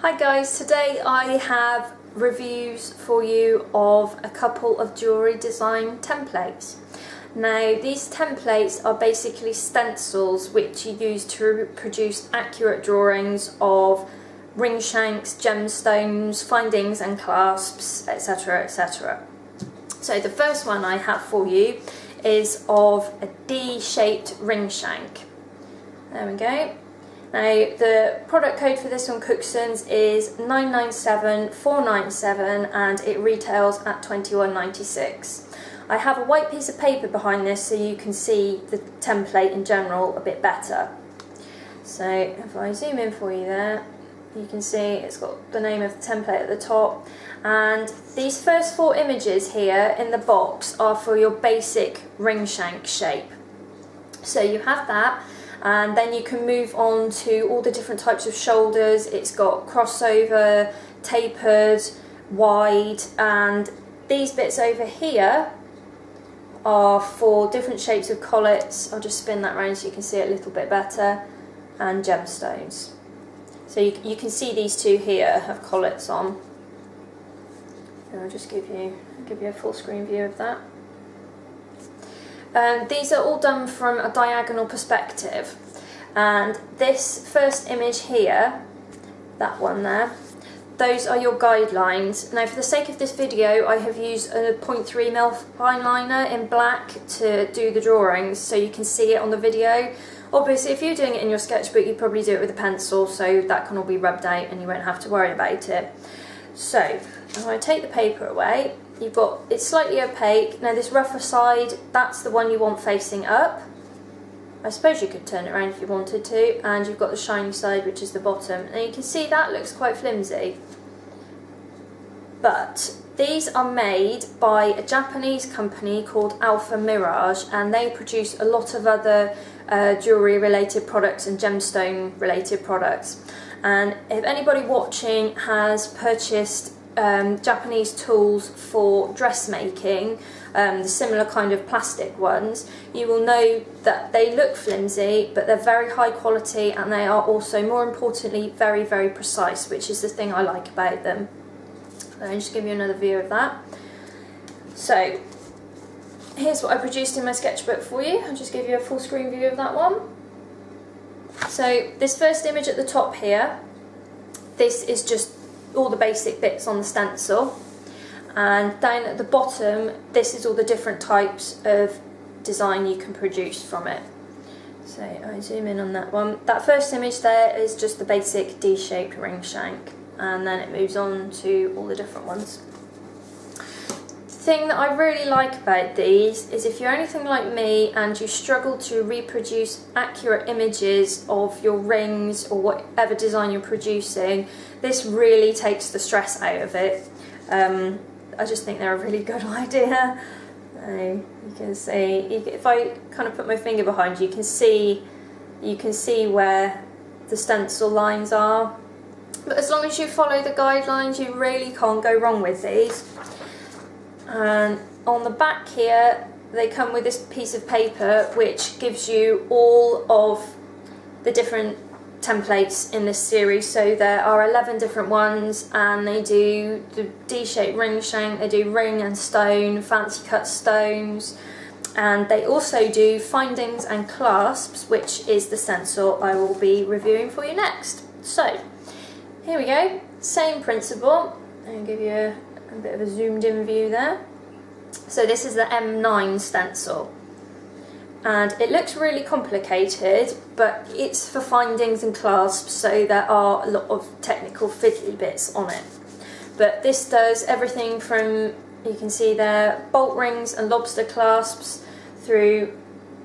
Hi guys, today I have reviews for you of a couple of jewellery design templates. Now these templates are basically stencils which you use to produce accurate drawings of ring shanks, gemstones, findings and clasps, etc, etc. So the first one I have for you is of a D-shaped ring shank. There we go. Now the product code for this on Cooksons is 997497 and it retails at £21.96. I have a white piece of paper behind this so you can see the template in general a bit better. So if I zoom in for you there, you can see it's got the name of the template at the top, and these first four images here in the box are for your basic ring shank shape. So you have that, and then you can move on to all the different types of shoulders. It's got crossover, tapered, wide, and these bits over here are for different shapes of collets. I'll just spin that around so you can see it a little bit better, and gemstones. So you can see these two here have collets on. And I'll just give you a full screen view of that. These are all done from a diagonal perspective, and this first image here, that one there, those are your guidelines. Now for the sake of this video I have used a 0.3mm fine liner in black to do the drawings so you can see it on the video. Obviously if you're doing it in your sketchbook you probably do it with a pencil, so that can all be rubbed out and you won't have to worry about it. So if I take the paper away, it's slightly opaque. Now this rougher side, that's the one you want facing up. I suppose you could turn it around if you wanted to, and you've got the shiny side which is the bottom. And you can see that looks quite flimsy. But these are made by a Japanese company called Alfa Mirage, and they produce a lot of other jewellery related products and gemstone related products. And if anybody watching has purchased Japanese tools for dressmaking, the similar kind of plastic ones, you will know that they look flimsy but they're very high quality, and they are also, more importantly, very, very precise, which is the thing I like about them. I'll just give you another view of that. So here's what I produced in my sketchbook for you. I'll just give you a full screen view of that one. So this first image at the top here, this is just all the basic bits on the stencil, and down at the bottom this is all the different types of design you can produce from it. So I zoom in on that one. That first image there is just the basic D-shaped ring shank, and then it moves on to all the different ones. The thing that I really like about these is if you're anything like me and you struggle to reproduce accurate images of your rings or whatever design you're producing, this really takes the stress out of it. I just think they're a really good idea. You can see, if I kind of put my finger behind you, you can see where the stencil lines are. But as long as you follow the guidelines, you really can't go wrong with these. And on the back here, they come with this piece of paper which gives you all of the different templates in this series. So there are 11 different ones, and they do the D-shaped ring shank, they do ring and stone, fancy cut stones, and they also do findings and clasps, which is the stencil I will be reviewing for you next. So here we go, same principle. I'll give you a bit of a zoomed in view there. So this is the M9 stencil, and it looks really complicated, but it's for findings and clasps, so there are a lot of technical fiddly bits on it. But this does everything from, you can see there, bolt rings and lobster clasps through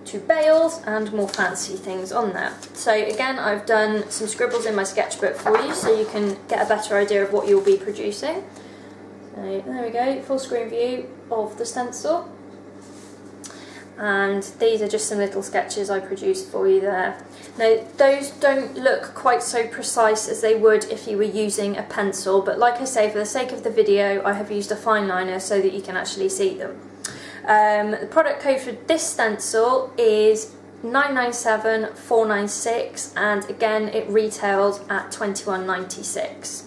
to bails and more fancy things on there. So again, I've done some scribbles in my sketchbook for you so you can get a better idea of what you'll be producing. So there we go, full screen view of the stencil. And these are just some little sketches I produced for you there. Now those don't look quite so precise as they would if you were using a pencil, but like I say, for the sake of the video I have used a fine liner so that you can actually see them. The product code for this stencil is 997 496, and again it retails at 21.96.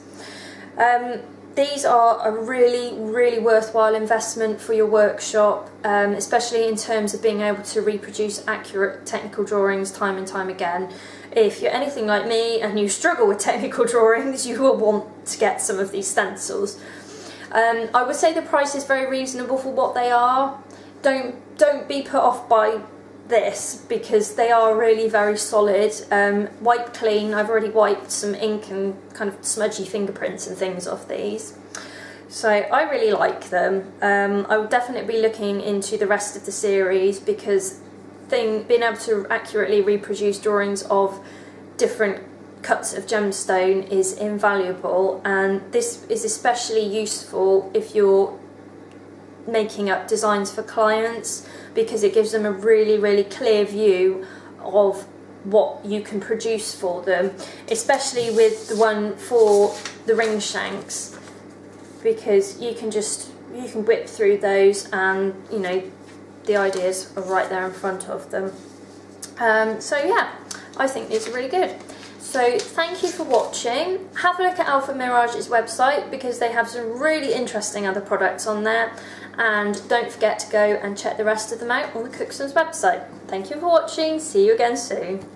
These are a really worthwhile investment for your workshop, especially in terms of being able to reproduce accurate technical drawings time and time again. If you're anything like me and you struggle with technical drawings, you will want to get some of these stencils. I would say the price is very reasonable for what they are. Don't be put off by this, because they are really very solid. Wipe clean. I've already wiped some ink and kind of smudgy fingerprints and things off these, so I really like them. I will definitely be looking into the rest of the series, because being able to accurately reproduce drawings of different cuts of gemstone is invaluable, and this is especially useful if you're making up designs for clients, because it gives them a really clear view of what you can produce for them, especially with the one for the ring shanks, because you can whip through those, and you know the ideas are right there in front of them. So yeah, I think these are really good. So thank you for watching. Have a look at Alfa Mirage's website, because they have some really interesting other products on there, and don't forget to go and check the rest of them out on the Cookson's website. Thank you for watching. See you again soon.